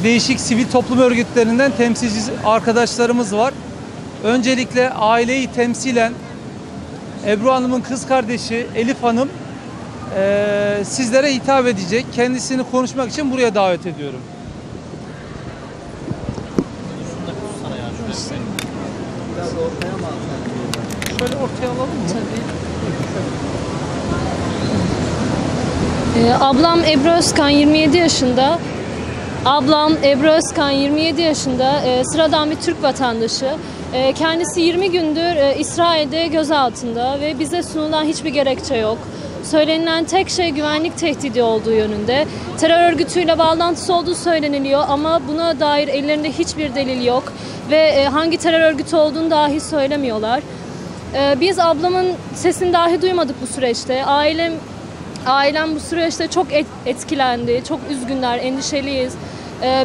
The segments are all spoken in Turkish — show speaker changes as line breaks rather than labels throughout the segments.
değişik sivil toplum örgütlerinden temsilci arkadaşlarımız var. Öncelikle aileyi temsilen Ebru Hanım'ın kız kardeşi Elif Hanım sizlere hitap edecek. Kendisini konuşmak için buraya davet ediyorum. Şöyle ortaya alalım mı?
Tabii. Ablam Ebru Özkan 27 yaşında. Sıradan bir Türk vatandaşı. Kendisi 20 gündür İsrail'de gözaltında ve bize sunulan hiçbir gerekçe yok. Söylenilen tek şey güvenlik tehdidi olduğu yönünde. Terör örgütüyle bağlantısı olduğu söyleniliyor ama buna dair ellerinde hiçbir delil yok ve hangi terör örgütü olduğunu dahi söylemiyorlar. Biz ablamın sesini dahi duymadık bu süreçte. Ailem bu süreçte çok etkilendi, çok üzgünler, endişeliyiz.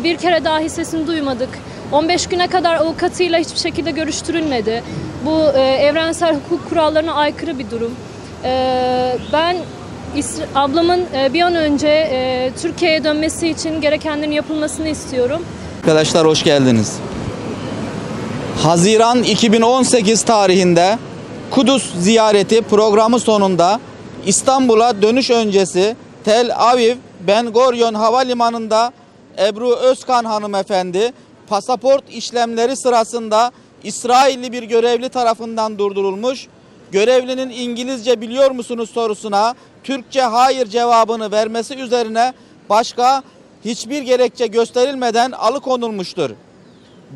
Bir kere dahi sesini duymadık. 15 güne kadar avukatıyla hiçbir şekilde görüştürülmedi. Bu evrensel hukuk kurallarına aykırı bir durum. Ben ablamın bir an önce Türkiye'ye dönmesi için gerekenlerin yapılmasını istiyorum.
Arkadaşlar hoş geldiniz. Haziran 2018 tarihinde Kudüs ziyareti programı sonunda İstanbul'a dönüş öncesi Tel Aviv Ben Gurion Havalimanı'nda Ebru Özkan hanımefendi pasaport işlemleri sırasında İsrailli bir görevli tarafından durdurulmuş. Görevlinin İngilizce biliyor musunuz sorusuna Türkçe hayır cevabını vermesi üzerine başka hiçbir gerekçe gösterilmeden alıkonulmuştur.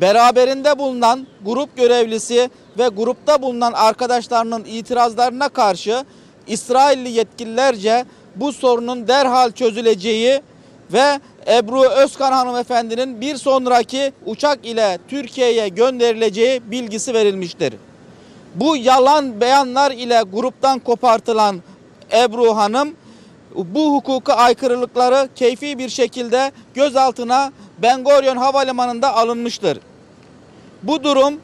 Beraberinde bulunan grup görevlisi ve grupta bulunan arkadaşlarının itirazlarına karşı İsrailli yetkililerce bu sorunun derhal çözüleceği ve Ebru Özkan hanımefendinin bir sonraki uçak ile Türkiye'ye gönderileceği bilgisi verilmiştir. Bu yalan beyanlar ile gruptan kopartılan Ebru Hanım bu hukuka aykırılıkları keyfi bir şekilde gözaltına Ben Gurion Havalimanı'nda alınmıştır. Bu durum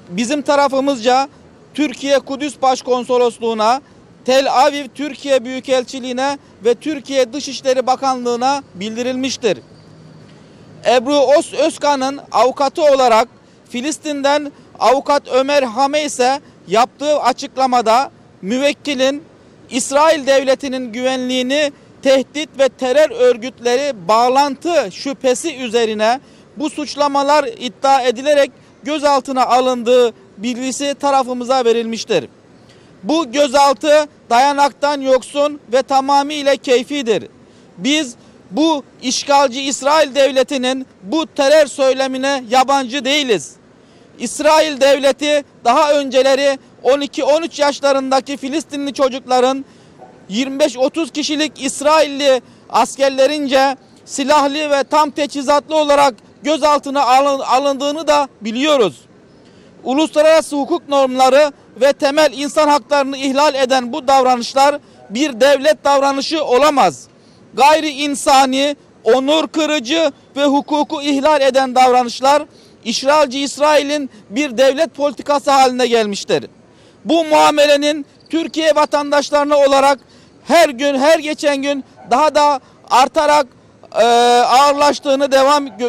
bizim tarafımızca Türkiye Kudüs Başkonsolosluğu'na, Tel Aviv Türkiye Büyükelçiliğine ve Türkiye Dışişleri Bakanlığı'na bildirilmiştir. Ebru Özkan'ın avukatı olarak Filistin'den avukat Ömer Hame ise yaptığı açıklamada müvekkilin İsrail devletinin güvenliğini tehdit ve terör örgütleri bağlantı şüphesi üzerine bu suçlamalar iddia edilerek gözaltına alındığı bilgisi tarafımıza verilmiştir. Bu gözaltı dayanaktan yoksun ve tamamıyla keyfidir. Biz bu işgalci İsrail devletinin bu terör söylemine yabancı değiliz. İsrail devleti daha önceleri 12-13 yaşlarındaki Filistinli çocukların 25-30 kişilik İsrailli askerlerince silahlı ve tam teçhizatlı olarak gözaltına alındığını da biliyoruz. Uluslararası hukuk normları ve temel insan haklarını ihlal eden bu davranışlar bir devlet davranışı olamaz. Gayri insani, onur kırıcı ve hukuku ihlal eden davranışlar işgalci İsrail'in bir devlet politikası haline gelmiştir. Bu muamelenin Türkiye vatandaşlarına olarak her geçen gün daha da artarak ağırlaştığını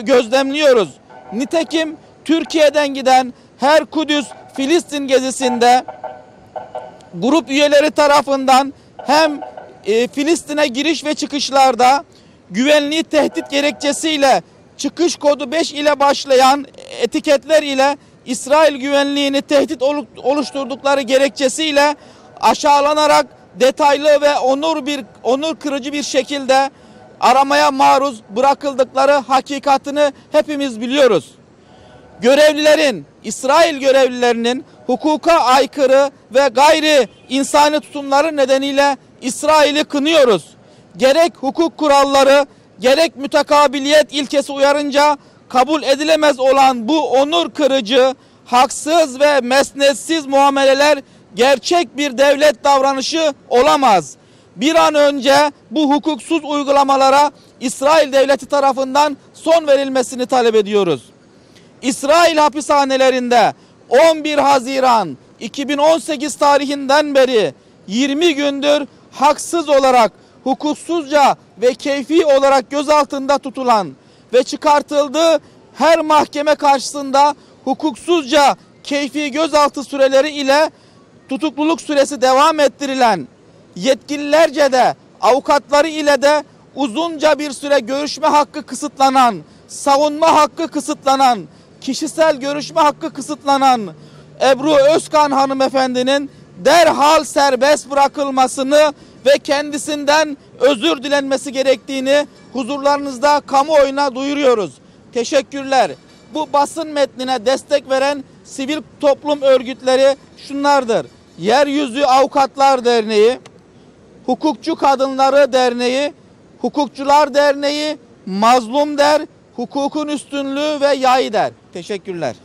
gözlemliyoruz. Nitekim Türkiye'den giden her Kudüs Filistin gezisinde grup üyeleri tarafından hem Filistin'e giriş ve çıkışlarda güvenliği tehdit gerekçesiyle çıkış kodu 5 ile başlayan etiketler ile İsrail güvenliğini tehdit oluşturdukları gerekçesiyle aşağılanarak detaylı ve onur kırıcı bir şekilde aramaya maruz bırakıldıkları hakikatini hepimiz biliyoruz. İsrail görevlilerinin hukuka aykırı ve gayri insani tutumları nedeniyle İsrail'i kınıyoruz. Gerek hukuk kuralları, gerek mütekabiliyet ilkesi uyarınca kabul edilemez olan bu onur kırıcı, haksız ve mesnetsiz muameleler gerçek bir devlet davranışı olamaz. Bir an önce bu hukuksuz uygulamalara İsrail devleti tarafından son verilmesini talep ediyoruz. İsrail hapishanelerinde 11 Haziran 2018 tarihinden beri 20 gündür haksız olarak, hukuksuzca ve keyfi olarak gözaltında tutulan ve çıkartıldığı her mahkeme karşısında hukuksuzca keyfi gözaltı süreleri ile tutukluluk süresi devam ettirilen, yetkililerce de avukatları ile de uzunca bir süre görüşme hakkı kısıtlanan, savunma hakkı kısıtlanan, kişisel görüşme hakkı kısıtlanan Ebru Özkan hanımefendinin derhal serbest bırakılmasını ve kendisinden özür dilenmesi gerektiğini huzurlarınızda kamuoyuna duyuruyoruz. Teşekkürler. Bu basın metnine destek veren sivil toplum örgütleri şunlardır: Yeryüzü Avukatlar Derneği, Hukukçu Kadınları Derneği, Hukukçular Derneği, Mazlum Der, Hukukun Üstünlüğü ve Yay Der. Teşekkürler.